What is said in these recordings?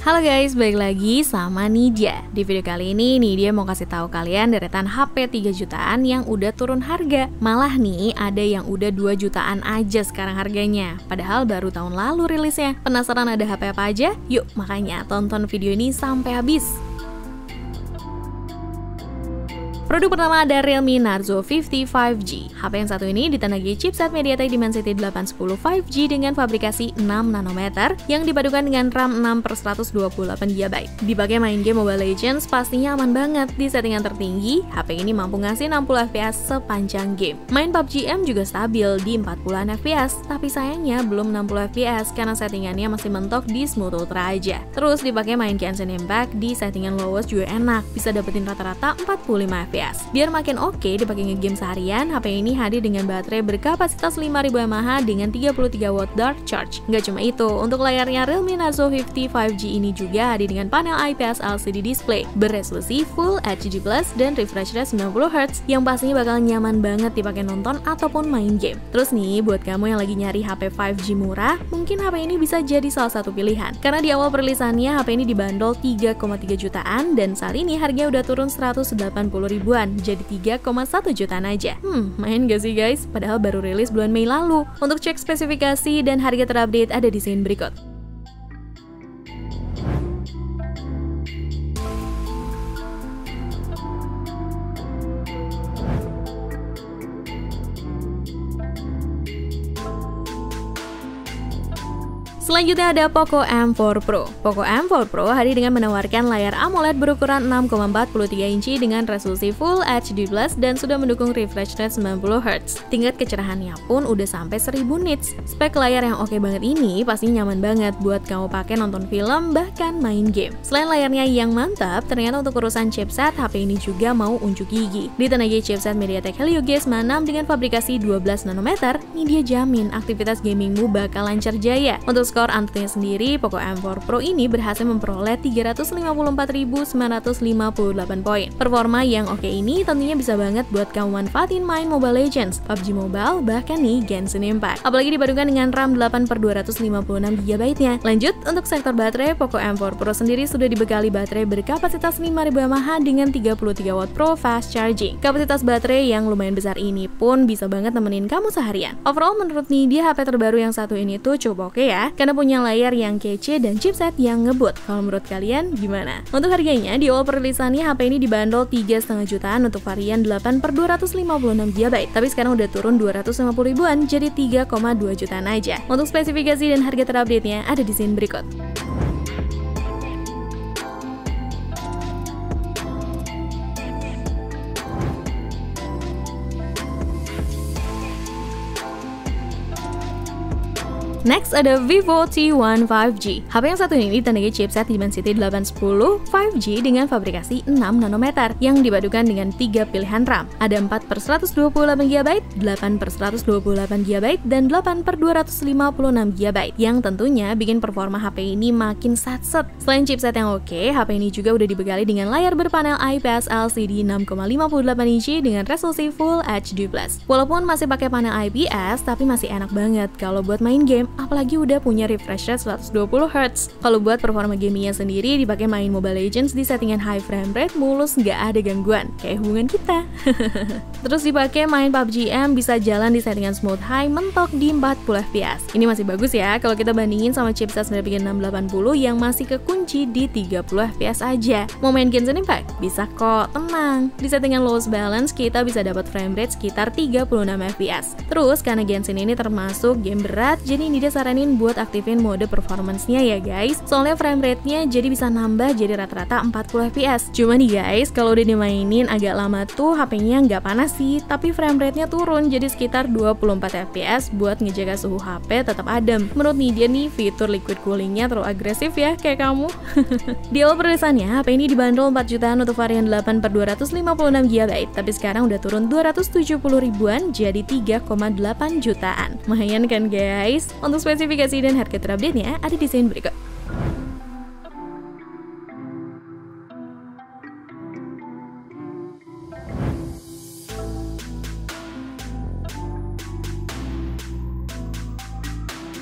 Halo guys, balik lagi sama Nidia. Di video kali ini Nidia mau kasih tahu kalian deretan HP 3 jutaan yang udah turun harga. Malah nih ada yang udah 2 jutaan aja sekarang harganya. Padahal baru tahun lalu rilisnya. Penasaran ada HP apa aja? Yuk makanya tonton video ini sampai habis. Produk pertama ada Realme Narzo 50 5G. HP yang satu ini ditandai chipset MediaTek Dimensity 810 5G dengan fabrikasi 6 nanometer yang dipadukan dengan RAM 6/128GB. Dipakai main game Mobile Legends pastinya aman banget. Di settingan tertinggi, HP ini mampu ngasih 60 FPS sepanjang game. Main PUBG M juga stabil di 40-an FPS, tapi sayangnya belum 60 FPS karena settingannya masih mentok di Smooth Ultra aja. Terus dipakai main Genshin Impact di settingan lowest juga enak, bisa dapetin rata-rata 45 FPS. Biar makin oke dipakai ngegame seharian, HP ini hadir dengan baterai berkapasitas 5000 mAh dengan 33 watt dark charge. Nggak cuma itu, untuk layarnya Realme Narzo 50 5G ini juga hadir dengan panel IPS LCD display berresolusi Full HD+ dan refresh rate 90Hz yang pastinya bakal nyaman banget dipakai nonton ataupun main game. Terus nih, buat kamu yang lagi nyari HP 5G murah, mungkin HP ini bisa jadi salah satu pilihan. Karena di awal perilisannya HP ini dibanderol 3,3 jutaan dan saat ini harganya udah turun 180 ribuan jadi 3,1 jutaan aja. Main gak sih guys? Padahal baru rilis bulan Mei lalu. Untuk cek spesifikasi dan harga terupdate ada di scene berikut. Selanjutnya ada Poco M4 Pro. Poco M4 Pro hadir dengan menawarkan layar AMOLED berukuran 6,43 inci dengan resolusi Full HD+ dan sudah mendukung refresh rate 90Hz. Tingkat kecerahannya pun udah sampai 1000 nits. Spek layar yang oke banget ini pasti nyaman banget buat kamu pakai nonton film bahkan main game. Selain layarnya yang mantap, ternyata untuk urusan chipset HP ini juga mau unjuk gigi. Ditandai chipset MediaTek Helio G96 dengan fabrikasi 12 nanometer, ini dia jamin aktivitas gamingmu bakal lancar jaya. Untuk skor Antutunya sendiri, Poco M4 Pro ini berhasil memperoleh 354.958 poin. Performa yang oke ini tentunya bisa banget buat kamu manfaatin main Mobile Legends, PUBG Mobile, bahkan nih Genshin Impact. Apalagi dipadukan dengan RAM 8/256GB-nya. Lanjut, untuk sektor baterai, Poco M4 Pro sendiri sudah dibekali baterai berkapasitas 5000 mAh dengan 33 watt Pro fast charging. Kapasitas baterai yang lumayan besar ini pun bisa banget nemenin kamu seharian. Overall, menurut Nidia, HP terbaru yang satu ini tuh cukup oke ya, karena punya layar yang kece dan chipset yang ngebut. Kalau menurut kalian gimana? Untuk harganya, di awal perilisannya HP ini dibanderol 3,5 jutaan untuk varian 8/256GB, tapi sekarang udah turun 250 ribuan jadi 3,2 jutaan aja. Untuk spesifikasi dan harga terupdate-nya ada di scene berikut. Next ada Vivo T1 5G. HP yang satu ini ditandai chipset Dimensity 810 5G dengan fabrikasi 6 nanometer yang dipadukan dengan 3 pilihan RAM. Ada 4/128GB, 8/128GB, dan 8/256GB yang tentunya bikin performa HP ini makin satset. Selain chipset yang oke, HP ini juga udah dibekali dengan layar berpanel IPS LCD 6,58 inci dengan resolusi Full HD+. Walaupun masih pakai panel IPS, tapi masih enak banget kalau buat main game, apalagi udah punya refresh rate 120Hz. Kalau buat performa gamingnya sendiri, dipakai main Mobile Legends di settingan high frame rate mulus, nggak ada gangguan, kayak hubungan kita. Terus dipakai main PUBG M bisa jalan di settingan smooth high mentok di 40 FPS. Ini masih bagus ya kalau kita bandingin sama chipset Snapdragon 680 yang masih kekunci di 30 FPS aja. Mau main Genshin Impact? Bisa kok, tenang. Di settingan lowest balance kita bisa dapat frame rate sekitar 36 FPS. Terus karena Genshin ini termasuk game berat, jadi ini dia saranin buat aktifin mode performance-nya ya guys. Soalnya frame rate-nya jadi bisa nambah jadi rata-rata 40 FPS. Cuma nih guys, kalau udah dimainin agak lama tuh HP-nya nggak panas sih, tapi frame rate-nya turun jadi sekitar 24 FPS buat ngejaga suhu HP tetap adem. Menurut Nidia nih, fitur liquid cooling-nya terlalu agresif ya kayak kamu. Di awal perilisannya, HP ini dibanderol 4 jutaan untuk varian 8/256GB, tapi sekarang udah turun 270 ribuan jadi 3,8 jutaan. Lumayan kan guys? Untuk spesifikasi dan harga terupdate-nya ada di scene berikut.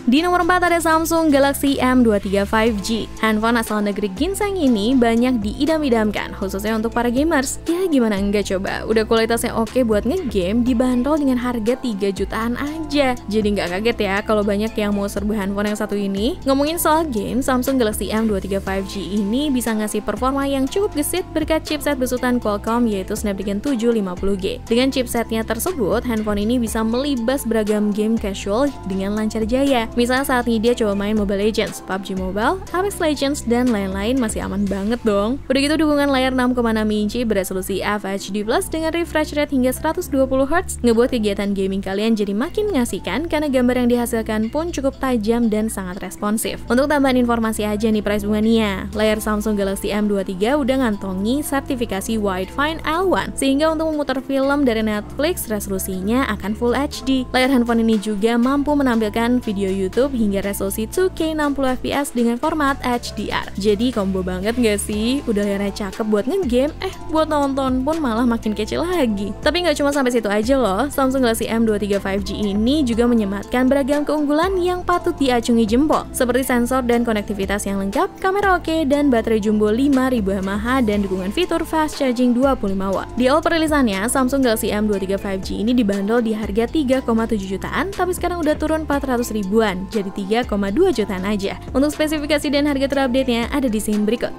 Di nomor 4 ada Samsung Galaxy M23 5G. Handphone asal negeri ginseng ini banyak diidam-idamkan, khususnya untuk para gamers. Ya gimana enggak coba, udah kualitasnya oke buat ngegame, dibanderol dengan harga 3 jutaan aja. Jadi nggak kaget ya kalau banyak yang mau serbu handphone yang satu ini. Ngomongin soal game, Samsung Galaxy M23 5G ini bisa ngasih performa yang cukup gesit berkat chipset besutan Qualcomm yaitu Snapdragon 750G. Dengan chipsetnya tersebut, handphone ini bisa melibas beragam game casual dengan lancar jaya. Misalnya saat ini dia coba main Mobile Legends, PUBG Mobile, Apex Legends, dan lain-lain masih aman banget dong. Udah gitu dukungan layar 6,6 inci beresolusi FHD+ dengan refresh rate hingga 120Hz ngebuat kegiatan gaming kalian jadi makin mengasihkan karena gambar yang dihasilkan pun cukup tajam dan sangat responsif. Untuk tambahan informasi aja nih price bunganya, layar Samsung Galaxy M23 udah ngantongi sertifikasi Widefine L1 sehingga untuk memutar film dari Netflix resolusinya akan Full HD. Layar handphone ini juga mampu menampilkan video YouTube hingga resolusi 2K 60fps dengan format HDR. Jadi combo banget gak sih? Udah layarnya cakep buat ngegame, buat nonton pun malah makin kece lagi. Tapi nggak cuma sampai situ aja loh, Samsung Galaxy M23 5G ini juga menyematkan beragam keunggulan yang patut diacungi jempol, seperti sensor dan konektivitas yang lengkap, kamera oke, dan baterai jumbo 5000 mAh dan dukungan fitur fast charging 25W. Di awal perilisannya, Samsung Galaxy M23 5G ini dibanderol di harga 3,7 jutaan, tapi sekarang udah turun 400 ribuan, jadi 3,2 jutaan aja. Untuk spesifikasi dan harga terupdate-nya ada di scene berikut.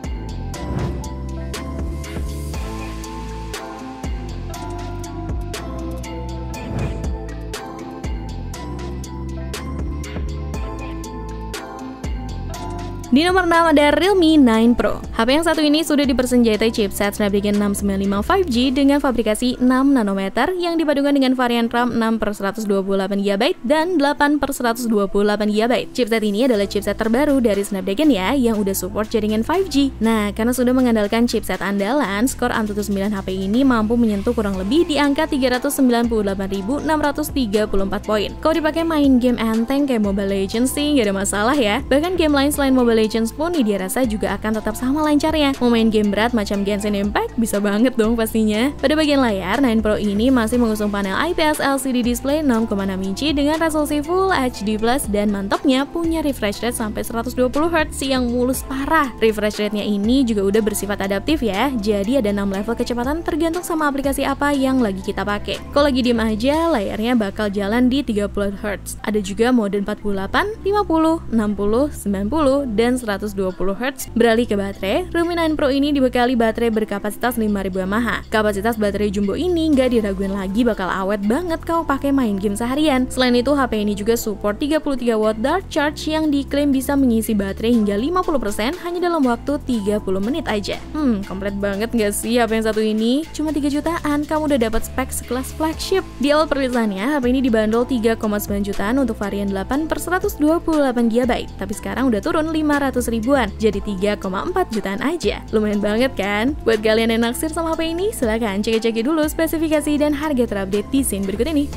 Di nomor 6 ada Realme 9 Pro. HP yang satu ini sudah dipersenjatai chipset Snapdragon 695 5G dengan fabrikasi 6 nanometer yang dipadukan dengan varian RAM 6/128GB dan 8/128GB. Chipset ini adalah chipset terbaru dari Snapdragon ya, yang udah support jaringan 5G. Nah, karena sudah mengandalkan chipset andalan, skor Antutu 9 HP ini mampu menyentuh kurang lebih di angka 398.634 poin. Kalau dipakai main game enteng kayak Mobile Legends sih nggak ada masalah ya. Bahkan game lain selain Mobile Legends pun dia rasa juga akan tetap sama lancarnya. Mau main game berat macam Genshin Impact bisa banget dong pastinya. Pada bagian layar, 9 Pro ini masih mengusung panel IPS LCD display 6,6 inci dengan resolusi Full HD+ dan mantapnya punya refresh rate sampai 120Hz yang mulus parah. Refresh rate-nya ini juga udah bersifat adaptif ya, jadi ada 6 level kecepatan tergantung sama aplikasi apa yang lagi kita pakai. Kalau lagi diem aja, layarnya bakal jalan di 30Hz. Ada juga mode 48, 50, 60, 90, dan 120Hz. Beralih ke baterai, Realme 9 Pro ini dibekali baterai berkapasitas 5000 mAh. Kapasitas baterai jumbo ini nggak diraguin lagi bakal awet banget kalau pakai main game seharian. Selain itu, HP ini juga support 33W Dart Charge yang diklaim bisa mengisi baterai hingga 50% hanya dalam waktu 30 menit aja. Komplit banget nggak sih HP yang satu ini? Cuma 3 jutaan, kamu udah dapat spek sekelas flagship. Di awal perilisannya, HP ini dibanderol 3,9 jutaan untuk varian 8/128GB, tapi sekarang udah turun 500 ribuan, jadi 3,4 jutaan aja. Lumayan banget kan? Buat kalian yang naksir sama HP ini, silahkan cek-cek dulu spesifikasi dan harga terupdate di scene berikut ini.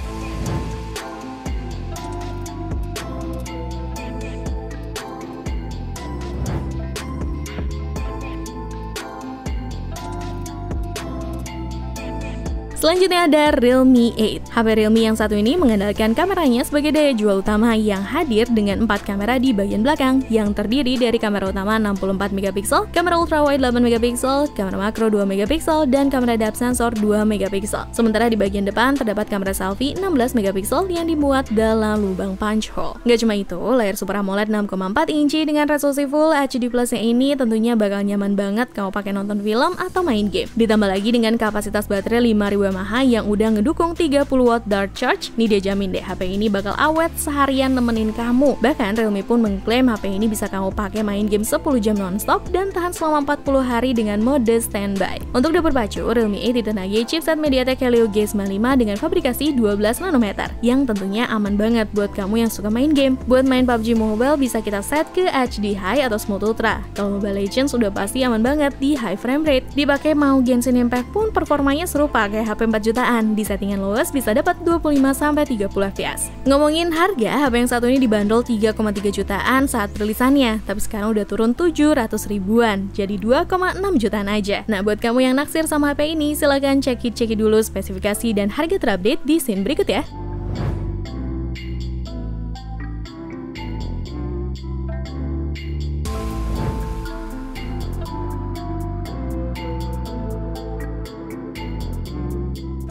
Selanjutnya ada Realme 8. HP Realme yang satu ini mengandalkan kameranya sebagai daya jual utama yang hadir dengan 4 kamera di bagian belakang yang terdiri dari kamera utama 64MP, kamera ultrawide 8MP, kamera makro 2MP, dan kamera depth sensor 2MP. Sementara di bagian depan terdapat kamera selfie 16MP yang dimuat dalam lubang punch hole. Nggak cuma itu, layar Super AMOLED 6,4 inci dengan resolusi Full HD Plus-nya ini tentunya bakal nyaman banget kalau pakai nonton film atau main game. Ditambah lagi dengan kapasitas baterai 5000 mAh yang udah ngedukung 30W Dart Charge, nih dia jamin deh HP ini bakal awet seharian nemenin kamu. Bahkan Realme pun mengklaim HP ini bisa kamu pakai main game 10 jam nonstop dan tahan selama 40 hari dengan mode standby. Untuk dapur pacu, Realme 8 ditenangi chipset MediaTek Helio G95 dengan fabrikasi 12 nanometer yang tentunya aman banget buat kamu yang suka main game. Buat main PUBG Mobile bisa kita set ke HD High atau Smooth Ultra. Kalau Mobile Legends udah pasti aman banget di high frame rate. Dipakai mau Genshin Impact pun performanya serupa kayak HP 4 jutaan. Di settingan lowest bisa dapat 25-30 fps. Ngomongin harga, HP yang satu ini dibanderol 3,3 jutaan saat perilisannya, tapi sekarang udah turun 700 ribuan, jadi 2,6 jutaan aja. Nah, buat kamu yang naksir sama HP ini, silahkan cek dulu spesifikasi dan harga terupdate di scene berikut ya.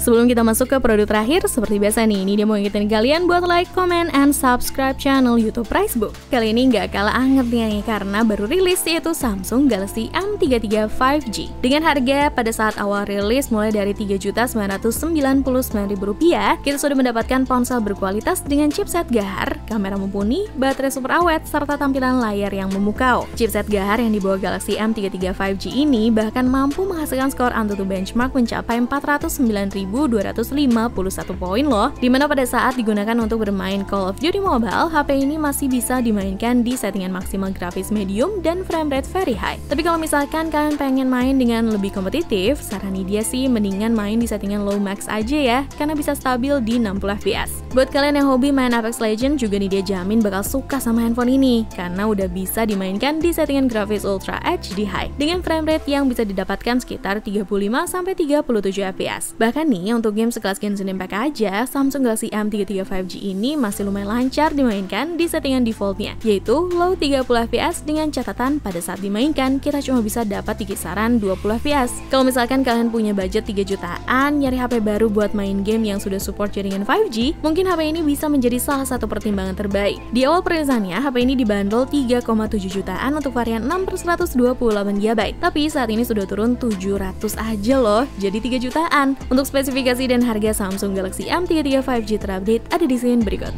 Sebelum kita masuk ke produk terakhir, seperti biasa nih, ini dia mau ngingetin kalian buat like, comment, and subscribe channel YouTube Pricebook. Kali ini nggak kalah anget nih, karena baru rilis yaitu Samsung Galaxy M33 5G. Dengan harga pada saat awal rilis mulai dari Rp3.999.000, kita sudah mendapatkan ponsel berkualitas dengan chipset Gahar, kamera mumpuni, baterai super awet, serta tampilan layar yang memukau. Chipset Gahar yang dibawa Galaxy M33 5G ini bahkan mampu menghasilkan skor Antutu benchmark mencapai 409.251 poin loh, dimana pada saat digunakan untuk bermain Call of Duty Mobile, HP ini masih bisa dimainkan di settingan maksimal grafis medium dan frame rate very high. Tapi kalau misalkan kalian pengen main dengan lebih kompetitif, saran dia sih mendingan main di settingan low max aja ya, karena bisa stabil di 60 fps. Buat kalian yang hobi main Apex Legends juga nih dia jamin bakal suka sama handphone ini, karena udah bisa dimainkan di settingan grafis Ultra HD High dengan frame rate yang bisa didapatkan sekitar 35-37 fps. Bahkan nih, untuk game sekelas Genshin Impact aja, Samsung Galaxy M33 5G ini masih lumayan lancar dimainkan di settingan defaultnya, yaitu low 30 fps dengan catatan pada saat dimainkan kita cuma bisa dapat di kisaran 20 fps. Kalau misalkan kalian punya budget 3 jutaan, nyari HP baru buat main game yang sudah support jaringan 5G, mungkin HP ini bisa menjadi salah satu pertimbangan terbaik. Di awal perilisannya, HP ini dibanderol 3,7 jutaan untuk varian 6/128GB, tapi saat ini sudah turun 700 aja loh, jadi 3 jutaan. Untuk spesifikasi dan harga Samsung Galaxy M33 5G terupdate ada di screen berikut.